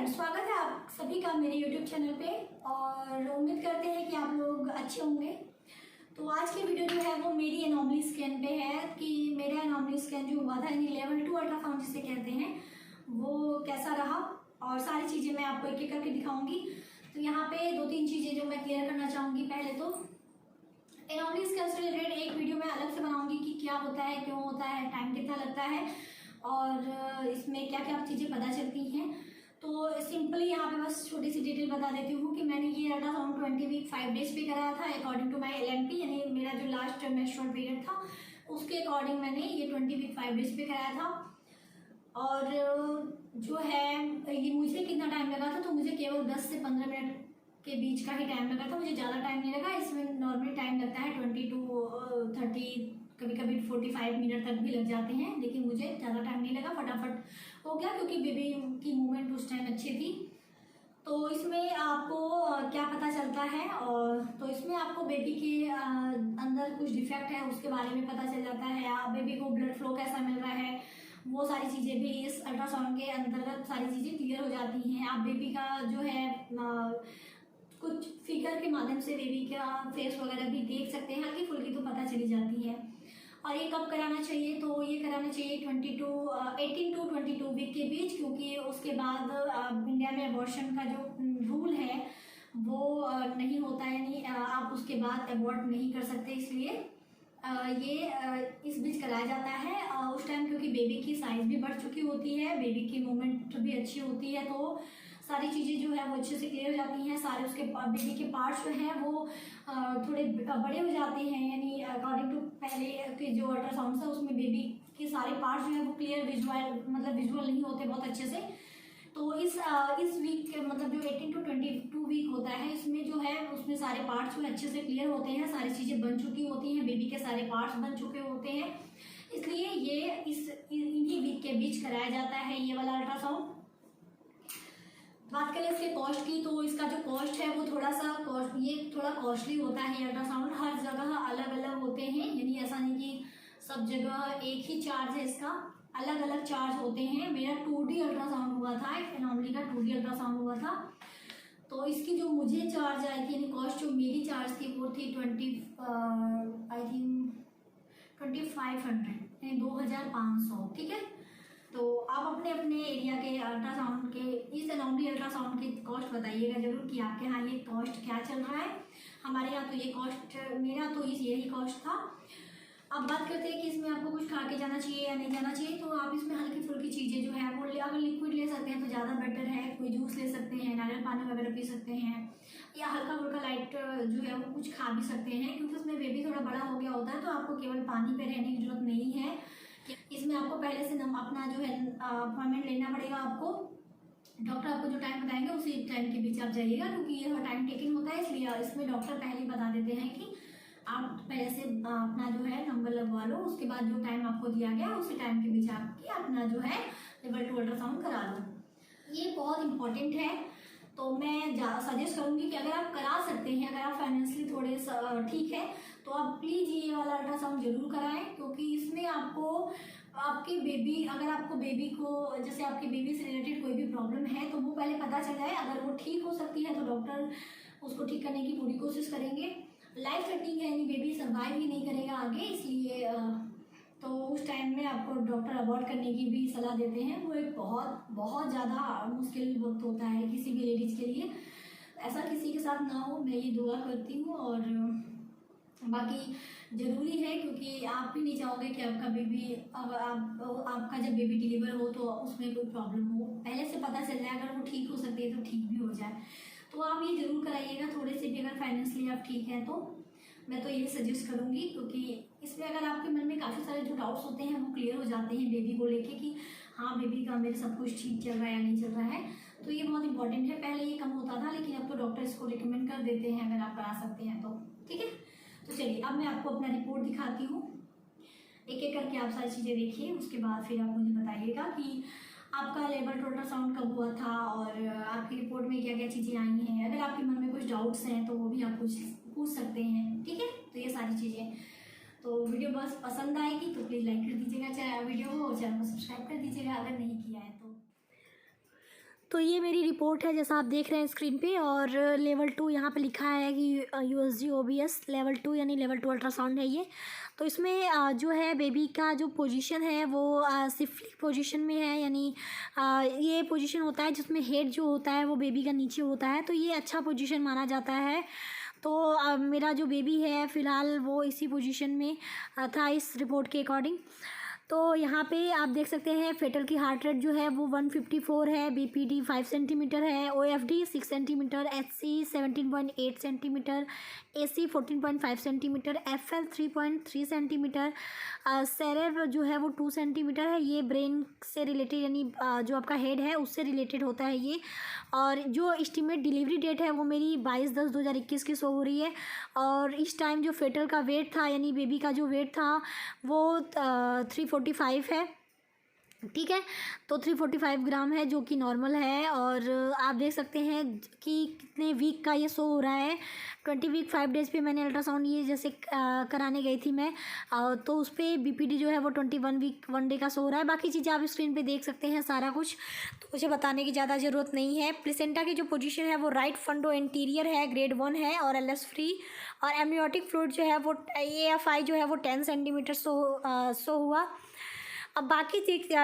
Friends, स्वागत है आप सभी का मेरे यूट्यूब चैनल पे और उम्मीद करते हैं कि आप लोग अच्छे होंगे। तो आज की वीडियो जो है वो मेरी एनोमली स्कैन पे है कि मेरा एनोमली स्कैन जो हुआ था यानी लेवल 2 अल्ट्रासाउंड जिसे कहते हैं वो कैसा रहा और सारी चीज़ें मैं आपको एक एक करके दिखाऊंगी। तो यहाँ पे दो तीन चीज़ें जो मैं क्लियर करना चाहूँगी। पहले तो एनोमली स्कैन से रिलेटेड एक वीडियो मैं अलग से बनाऊँगी कि क्या होता है, क्यों होता है, टाइम कितना लगता है और इसमें क्या क्या चीज़ें पता चलती हैं। तो सिंपली यहाँ पे बस छोटी सी डिटेल बता देती हूँ कि मैंने ये अल्ट्रासाउंड 20 वीक 5 डेज पे कराया था अकॉर्डिंग टू माय LNP, यानी मेरा जो लास्ट मेंस्ट्रुअल पीरियड था उसके अकॉर्डिंग मैंने ये 20 वीक 5 डेज पे कराया था। और जो है ये मुझे कितना टाइम लगा था, तो मुझे केवल 10 से 15 मिनट के बीच का ही टाइम लगा था, मुझे ज़्यादा टाइम नहीं लगा। इसमें नॉर्मली टाइम लगता है 20 to 30, कभी कभी 45 मिनट तक भी लग जाते हैं, लेकिन मुझे ज़्यादा टाइम नहीं लगा, फटाफट हो गया क्योंकि बेबी की मूवमेंट उस टाइम अच्छी थी। तो इसमें आपको क्या पता चलता है, और तो इसमें आपको बेबी के अंदर कुछ डिफेक्ट है उसके बारे में पता चल जाता है, आप बेबी को ब्लड फ्लो कैसा मिल रहा है, वो सारी चीज़ें भी इस अल्ट्रासाउंड के अंतर्गत सारी चीज़ें क्लियर हो जाती हैं। आप बेबी का जो है कुछ फिगर के माध्यम से बेबी का फेस वगैरह भी देख सकते हैं, हल्की फुल्की तो पता चली जाती है। और ये कब कराना चाहिए, तो ये कराना चाहिए 18 to 22 वीक के बीच, क्योंकि उसके बाद इंडिया में अबॉर्शन का जो रूल है वो नहीं होता है, यानी आप उसके बाद अबॉर्ट नहीं कर सकते, इसलिए ये इस बीच कराया जाता है उस टाइम, क्योंकि बेबी की साइज़ भी बढ़ चुकी होती है, बेबी की मूवमेंट भी अच्छी होती है, तो सारी चीज़ें जो है वो अच्छे से क्लियर हो जाती हैं। सारे उसके बेबी के पार्ट्स जो हैं वो थोड़े बड़े हो जाते हैं, यानी अकॉर्डिंग टू पहले के जो अल्ट्रासाउंड था उसमें बेबी के सारे पार्ट्स जो है वो क्लियर विजुअल नहीं होते बहुत अच्छे से। तो इस वीक मतलब जो 18 to 22 वीक होता है इसमें जो है उसमें सारे पार्ट्स जो अच्छे से क्लियर होते हैं, सारी चीज़ें बन चुकी होती हैं, बेबी के सारे पार्ट्स बन चुके होते हैं, इसलिए ये इन्हीं वीक के बीच कराया जाता है ये वाला अल्ट्रासाउंड। बात करें इसके कॉस्ट की, तो इसका जो कॉस्ट है वो थोड़ा कॉस्टली होता है। अल्ट्रासाउंड हर जगह अलग अलग होते हैं, यानी ऐसा नहीं कि सब जगह एक ही चार्ज है, इसका अलग अलग चार्ज होते हैं। मेरा 2D अल्ट्रासाउंड हुआ था, एनोमली का 2D अल्ट्रासाउंड हुआ था, तो इसकी जो मुझे चार्ज आई थी, यानी कॉस्ट जो मेरी चार्ज थी वो थी 2500, यानी 2500, ठीक है। तो आप अपने अपने एरिया के अल्ट्रासाउंड के इस एनोमली अल्ट्रासाउंड की कॉस्ट बताइएगा जरूर कि आपके यहाँ ये कॉस्ट क्या चल रहा है। हमारे यहाँ तो ये कॉस्ट, मेरा तो यही कॉस्ट था। अब बात करते हैं कि इसमें आपको कुछ खा के जाना चाहिए या नहीं जाना चाहिए, तो आप इसमें हल्की फुल्की चीज़ें जो है वो अगर लिक्विड ले सकते हैं तो ज़्यादा बेटर है। कोई जूस ले सकते हैं, नारियल पानी वगैरह पी सकते हैं, या हल्का फुल्का लाइट जो है वो कुछ खा भी सकते हैं, क्योंकि उसमें बेबी थोड़ा बड़ा हो गया होता है, तो आपको केवल पानी पे रहने की जरूरत नहीं है। इसमें आपको पहले से अपना जो है अपॉइंटमेंट लेना पड़ेगा आपको। डॉक्टर आपको जो टाइम बताएंगे उसी टाइम के बीच आप जाइएगा, क्योंकि ये टाइम टेकिंग होता है, इसलिए इसमें डॉक्टर पहले ही बता देते हैं कि आप पहले से अपना जो है नंबर लगवा लो, उसके बाद जो टाइम आपको दिया गया उसी टाइम के बीच आपकी अपना जो है लेवल 2 अल्ट्रासाउंड करा लो। ये बहुत इंपॉर्टेंट है, तो मैं सजेस्ट करूंगी कि अगर आप करा सकते हैं, अगर आप फाइनेंशियली थोड़े ठीक है, तो आप प्लीज़ ये वाला अल्ट्रासाउंड जरूर कराएं, क्योंकि इसमें आपको आपके बेबी, अगर आपको बेबी को जैसे आपके बेबी से रिलेटेड कोई भी प्रॉब्लम है तो वो पहले पता चल जाए। अगर वो ठीक हो सकती है तो डॉक्टर उसको ठीक करने की पूरी कोशिश करेंगे। लाइफ थ्रेटनिंग है, यानी बेबी सर्वाइव ही नहीं करेगा आगे, इसलिए तो उस टाइम में आपको डॉक्टर अबॉर्ट करने की भी सलाह देते हैं। वो एक बहुत ज़्यादा मुश्किल वक्त होता है किसी भी लेडीज़ के लिए, ऐसा किसी के साथ ना हो, मैं ये दुआ करती हूँ। और बाकी ज़रूरी है, क्योंकि आप भी नहीं चाहोगे कि आपका बेबी आपका जब बेबी डिलीवर हो तो उसमें कोई प्रॉब्लम हो, पहले से पता चल जाए। अगर वो ठीक हो सकती है तो ठीक भी हो जाए, तो आप ये ज़रूर कराइएगा। थोड़े से भी अगर फाइनेंशियली आप ठीक हैं तो मैं तो ये सजेस्ट करूँगी, क्योंकि इसमें अगर आपके मन में काफ़ी सारे जो डाउट्स होते हैं वो क्लियर हो जाते हैं बेबी को लेके कि हाँ बेबी का मेरे सब कुछ ठीक चल रहा है या नहीं चल रहा है, तो ये बहुत इंपॉर्टेंट है। पहले ये कम होता था, लेकिन अब तो डॉक्टर इसको रिकमेंड कर देते हैं अगर आप करा सकते हैं तो, ठीक है। तो चलिए अब मैं आपको अपना रिपोर्ट दिखाती हूँ, एक एक करके आप सारी चीज़ें देखिए, उसके बाद फिर आप मुझे बताइएगा कि आपका लेवल 2 अल्ट्रासाउंड कब हुआ था और आपकी रिपोर्ट में क्या क्या चीज़ें आई हैं। अगर आपके मन में कुछ डाउट्स हैं तो वो भी आप पूछ सकते हैं, ठीक है। तो ये सारी चीज़ें, तो वीडियो बस पसंद आएगी तो प्लीज़ लाइक कर दीजिएगा वीडियो को, और चैनल को सब्सक्राइब कर दीजिएगा अगर नहीं किया है तो। तो ये मेरी रिपोर्ट है जैसा आप देख रहे हैं स्क्रीन पे। और लेवल 2 यहाँ पे लिखा है कि USG OBS लेवल 2 यानी लेवल 2 अल्ट्रासाउंड है ये। तो इसमें जो है बेबी का जो पोजीशन है वो सिफ्लिक पोजीशन में है, यानी ये पोजीशन होता है जिसमें हेड जो होता है वो बेबी का नीचे होता है, तो ये अच्छा पोजीशन माना जाता है। तो मेरा जो बेबी है फ़िलहाल वो इसी पोजीशन में था इस रिपोर्ट के अकॉर्डिंग। तो यहाँ पे आप देख सकते हैं फेटल की हार्ट रेट जो है वो 154 है, BPD 5 सेंटीमीटर है, OFD 6 centimetre, HC 17.8 centimetre, AC 14.5 centimetre, FL 3.3 centimetre, सेरेब जो है वो 2 सेंटीमीटर है। ये ब्रेन से रिलेटेड यानी जो आपका हेड है उससे रिलेटेड होता है ये। और जो एस्टिमेट डिलीवरी डेट है वो मेरी 22/10/2021 की शो हो रही है। और इस टाइम जो फेटल का वेट था यानी बेबी का जो वेट था वो 345 है, ठीक है। तो 345 ग्राम है जो कि नॉर्मल है। और आप देख सकते हैं कि कितने वीक का ये शो हो रहा है। 20 वीक 5 डेज़ पे मैंने अल्ट्रासाउंड ये जैसे कराने गई थी मैं, तो उस पर BPD जो है वो 21 वीक 1 डे का शो हो रहा है। बाकी चीज़ें आप स्क्रीन पे देख सकते हैं सारा कुछ, तो मुझे बताने की ज़्यादा ज़रूरत नहीं है। प्लेसेंटा की जो पोजीशन है वो राइट फंडो एंटीरियर है, ग्रेड 1 है और LS फ्री। और एमनियोटिक फ्लूइड जो है वो AFI जो है वो 10 सेंटीमीटर शो हुआ। अब बाकी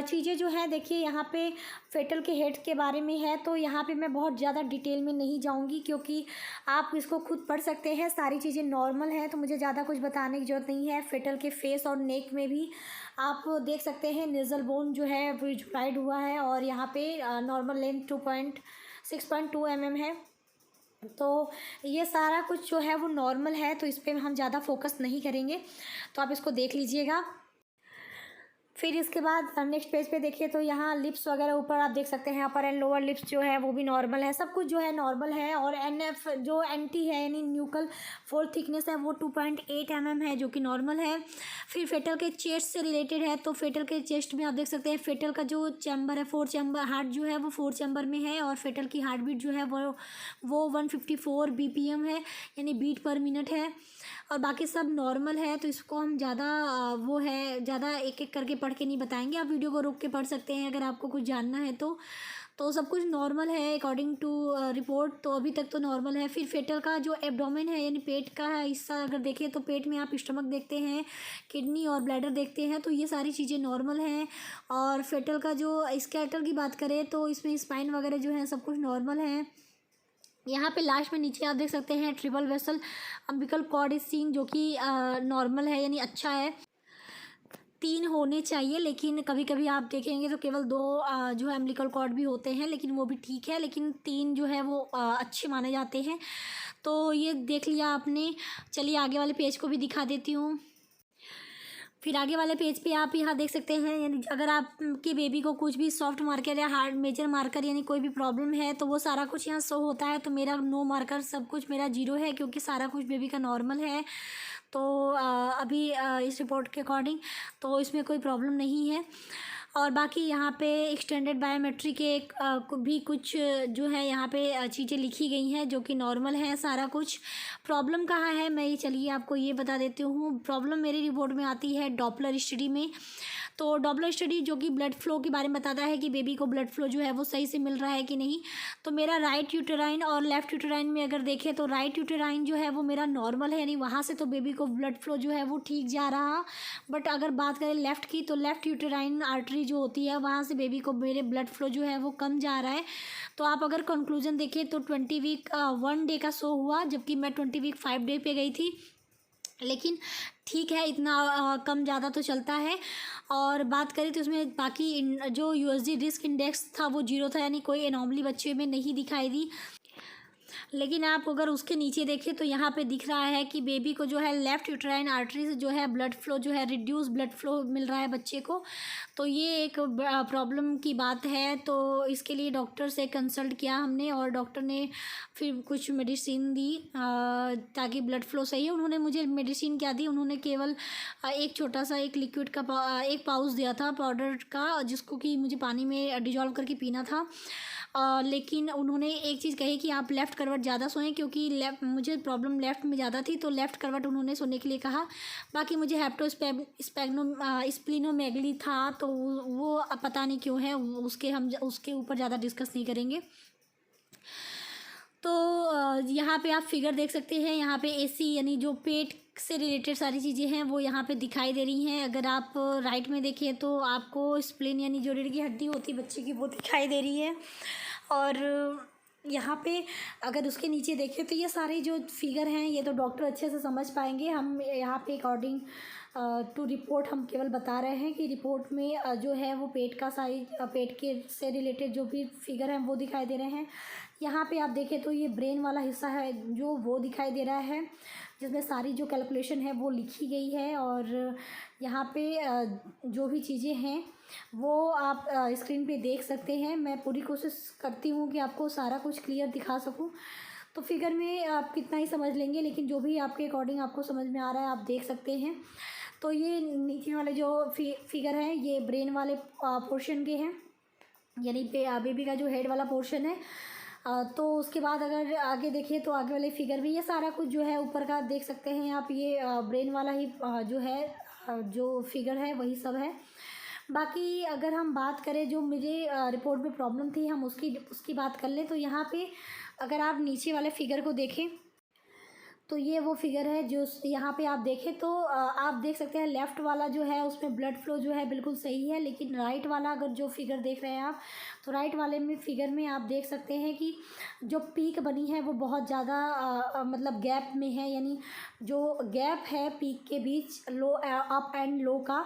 चीज़ें जो हैं देखिए यहाँ पे फेटल के हेड के बारे में है, तो यहाँ पे मैं बहुत ज़्यादा डिटेल में नहीं जाऊँगी क्योंकि आप इसको खुद पढ़ सकते हैं। सारी चीज़ें नॉर्मल हैं तो मुझे ज़्यादा कुछ बताने की ज़रूरत नहीं है। फेटल के फेस और नेक में भी आप देख सकते हैं नेज़ल बोन जो है वो जुलाइड हुआ है और यहाँ पे नॉर्मल लेंथ 6.2 mm है। तो ये सारा कुछ जो है वो नॉर्मल है, तो इस पर हम ज़्यादा फोकस नहीं करेंगे, तो आप इसको देख लीजिएगा। फिर इसके बाद नेक्स्ट पेज पे देखिए तो यहाँ लिप्स वगैरह ऊपर आप देख सकते हैं, अपर एंड लोअर लिप्स जो है वो भी नॉर्मल है, सब कुछ जो है नॉर्मल है। और NF जो NT है यानी न्यूकल फोल्ड थिकनेस है वो 2.8 mm है जो कि नॉर्मल है। फिर फेटल के चेस्ट से रिलेटेड है, तो फेटल के चेस्ट में आप देख सकते हैं फेटल का जो चैम्बर है 4 चैम्बर हार्ट जो है वो 4 चैम्बर में है। और फेटल की हार्ट बीट जो है वो 154 BPM है यानी बीट पर मिनट है। और बाकी सब नॉर्मल है, तो इसको हम ज़्यादा वो है ज़्यादा एक एक करके पढ़ के नहीं बताएंगे, आप वीडियो को रोक के पढ़ सकते हैं अगर आपको कुछ जानना है तो सब कुछ नॉर्मल है अकॉर्डिंग टू रिपोर्ट। तो अभी तक तो नॉर्मल है। फिर फेटल का जो एब्डोमेन है यानी पेट का हिस्सा अगर देखें तो पेट में आप स्टमक देखते हैं, किडनी और ब्लैडर देखते हैं, तो ये सारी चीज़ें नॉर्मल हैं। और फेटल का जो स्केलेटल की बात करें तो इसमें स्पाइन वगैरह जो है सब कुछ नॉर्मल है। यहाँ पे लास्ट में नीचे आप देख सकते हैं triple vessel umbilical cord is seen जो कि नॉर्मल है यानी अच्छा है। 3 होने चाहिए लेकिन कभी कभी आप देखेंगे तो केवल 2 जो है अम्बिकल कॉर्ड भी होते हैं, लेकिन वो भी ठीक है, लेकिन 3 जो है वो अच्छे माने जाते हैं। तो ये देख लिया आपने। चलिए आगे वाले पेज को भी दिखा देती हूँ। फिर आगे वाले पेज पे आप यहाँ देख सकते हैं यानी अगर आपके बेबी को कुछ भी सॉफ्ट मार्कर या हार्ड मेजर मार्कर यानी कोई भी प्रॉब्लम है तो वो सारा कुछ यहाँ शो होता है। तो मेरा नो मार्कर सब कुछ मेरा 0 है क्योंकि सारा कुछ बेबी का नॉर्मल है। तो अभी इस रिपोर्ट के अकॉर्डिंग तो इसमें कोई प्रॉब्लम नहीं है। और बाकी यहाँ पे एक्सटेंडेड बायोमेट्री के भी कुछ जो है यहाँ पे चीज़ें लिखी गई हैं जो कि नॉर्मल है सारा कुछ। प्रॉब्लम कहाँ है मैं ये चलिए आपको ये बता देती हूँ। प्रॉब्लम मेरी रिपोर्ट में आती है डॉपलर स्टडी में। तो डॉपलर स्टडी जो कि ब्लड फ्लो के बारे में बताता है कि बेबी को ब्लड फ्लो जो है वो सही से मिल रहा है कि नहीं। तो मेरा राइट यूटेराइन और लेफ़्ट यूटेराइन में अगर देखें तो राइट यूटेराइन जो है वो मेरा नॉर्मल है यानी वहाँ से तो बेबी को ब्लड फ्लो जो है वो ठीक जा रहा। बट अगर बात करें लेफ़्ट की तो लेफ़्ट यूटेराइन आर्टरी जो होती है वहाँ से बेबी को मेरे ब्लड फ्लो जो है वो कम जा रहा है। तो आप अगर कंक्लूजन देखें तो 20 वीक 1 डे का शो हुआ जबकि मैं 20 वीक 5 डे पे गई थी, लेकिन ठीक है इतना कम ज़्यादा तो चलता है। और बात करें तो उसमें बाकी जो USG रिस्क इंडेक्स था वो 0 था यानी कोई एनॉमली बच्चे में नहीं दिखाई दी। लेकिन आप अगर उसके नीचे देखें तो यहाँ पे दिख रहा है कि बेबी को जो है लेफ़्ट यूट्राइन आर्टरी से जो है ब्लड फ्लो जो है रिड्यूस ब्लड फ्लो मिल रहा है बच्चे को। तो ये एक प्रॉब्लम की बात है। तो इसके लिए डॉक्टर से कंसल्ट किया हमने और डॉक्टर ने फिर कुछ मेडिसिन दी ताकि ब्लड फ्लो सही है। उन्होंने मुझे मेडिसिन क्या दी, उन्होंने केवल एक छोटा सा एक लिक्विड का एक पाउच दिया था पाउडर का जिसको कि मुझे पानी में डिजॉल्व करके पीना था। लेकिन उन्होंने एक चीज़ कही कि आप लेफ़्ट करवट ज़्यादा सोएं, क्योंकि मुझे प्रॉब्लम लेफ़्ट में ज़्यादा थी, तो लेफ़्ट करवट उन्होंने सोने के लिए कहा। बाकी मुझे स्प्लीनोमेगली था, तो वो पता नहीं क्यों है, उसके ऊपर ज़्यादा डिस्कस नहीं करेंगे। तो यहाँ पे आप फिगर देख सकते हैं। यहाँ पे एसी यानी जो पेट से रिलेटेड सारी चीज़ें हैं वो यहाँ पे दिखाई दे रही हैं। अगर आप राइट में देखें तो आपको स्प्लीन यानी जो रीढ़ की हड्डी होती है बच्चे की, वो दिखाई दे रही है। और यहाँ पे अगर उसके नीचे देखें तो ये सारे जो फिगर हैं ये तो डॉक्टर अच्छे से समझ पाएंगे। हम यहाँ पे अकॉर्डिंग टू रिपोर्ट हम केवल बता रहे हैं कि रिपोर्ट में जो है वो पेट का साइज, पेट के से रिलेटेड जो भी फिगर हैं वो दिखाई दे रहे हैं। यहाँ पे आप देखें तो ये ब्रेन वाला हिस्सा है जो वो दिखाई दे रहा है, जिसमें सारी जो कैलकुलेशन है वो लिखी गई है। और यहाँ पे जो भी चीज़ें हैं वो आप स्क्रीन पे देख सकते हैं। मैं पूरी कोशिश करती हूँ कि आपको सारा कुछ क्लियर दिखा सकूँ। तो फिगर में आप कितना ही समझ लेंगे, लेकिन जो भी आपके अकॉर्डिंग आपको समझ में आ रहा है आप देख सकते हैं। तो ये नीचे वाले जो फिगर हैं ये ब्रेन वाले पोर्शन के हैं, यानी बेबी का जो हेड वाला पोर्शन है। तो उसके बाद अगर आगे देखें तो आगे वाले फिगर भी ये सारा कुछ जो है ऊपर का देख सकते हैं आप। ये ब्रेन वाला ही जो है जो फिगर है वही सब है। बाकी अगर हम बात करें जो मुझे रिपोर्ट में प्रॉब्लम थी, हम उसकी बात कर लें। तो यहाँ पे अगर आप नीचे वाले फिगर को देखें तो ये वो फिगर है जो यहाँ पे आप देखें तो आप देख सकते हैं लेफ़्ट वाला जो है उसमें ब्लड फ्लो जो है बिल्कुल सही है। लेकिन राइट वाला अगर जो फिगर देख रहे हैं आप, तो राइट वाले में फिगर में आप देख सकते हैं कि जो पीक बनी है वो बहुत ज़्यादा मतलब गैप में है, यानी जो गैप है पीक के बीच लो अप एंड लो का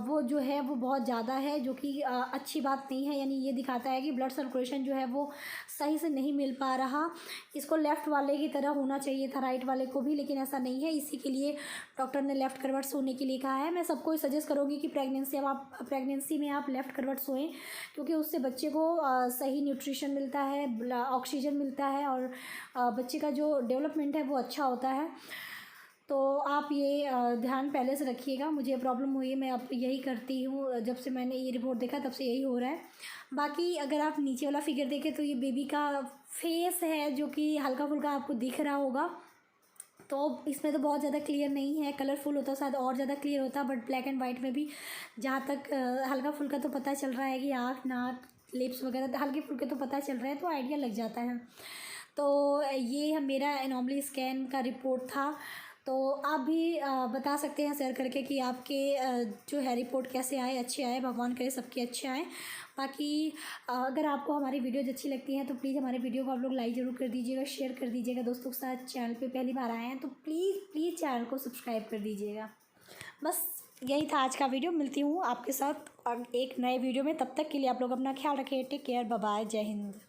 वो जो है वो बहुत ज़्यादा है, जो कि अच्छी बात नहीं है। यानी ये दिखाता है कि ब्लड सर्कुलेशन जो है वो सही से नहीं मिल पा रहा। इसको लेफ़्ट वाले की तरह होना चाहिए था राइट वाले को भी, लेकिन ऐसा नहीं है। इसी के लिए डॉक्टर ने लेफ़्ट करवट सोने के लिए कहा है। मैं सबको सजेस्ट करूँगी कि प्रेगनेंसी में आप लेफ़्ट करवट सोएं, क्योंकि उससे बच्चे को सही न्यूट्रिशन मिलता है, ऑक्सीजन मिलता है और बच्चे का जो डेवलपमेंट है वो अच्छा होता है। तो आप ये ध्यान पहले से रखिएगा। मुझे प्रॉब्लम हुई है, मैं अब यही करती हूँ, जब से मैंने ये रिपोर्ट देखा तब से यही हो रहा है। बाकी अगर आप नीचे वाला फिगर देखें तो ये बेबी का फेस है जो कि हल्का फुल्का आपको दिख रहा होगा। तो इसमें तो बहुत ज़्यादा क्लियर नहीं है, कलरफुल होता शायद और ज़्यादा क्लियर होता, बट ब्लैक एंड वाइट में भी जहाँ तक हल्का फुल्का तो पता चल रहा है कि आँख, नाक, लिप्स वगैरह हल्के फुल्के तो पता चल रहे हैं, तो आइडिया लग जाता है। तो ये मेरा एनोमली स्कैन का रिपोर्ट था। तो आप भी बता सकते हैं शेयर करके कि आपके जो है रिपोर्ट कैसे आए, अच्छे आए, भगवान करे सबके अच्छे आए। बाकी अगर आपको हमारी वीडियोज़ अच्छी लगती हैं तो प्लीज़ हमारे वीडियो को आप लोग लाइक ज़रूर कर दीजिएगा, शेयर कर दीजिएगा दोस्तों के साथ। चैनल पे पहली बार आए हैं तो प्लीज़ चैनल को सब्सक्राइब कर दीजिएगा। बस यही था आज का वीडियो। मिलती हूँ आपके साथ एक नए वीडियो में, तब तक के लिए आप लोग अपना ख्याल रखें। टेक केयर, बाय बाय, जय हिंद।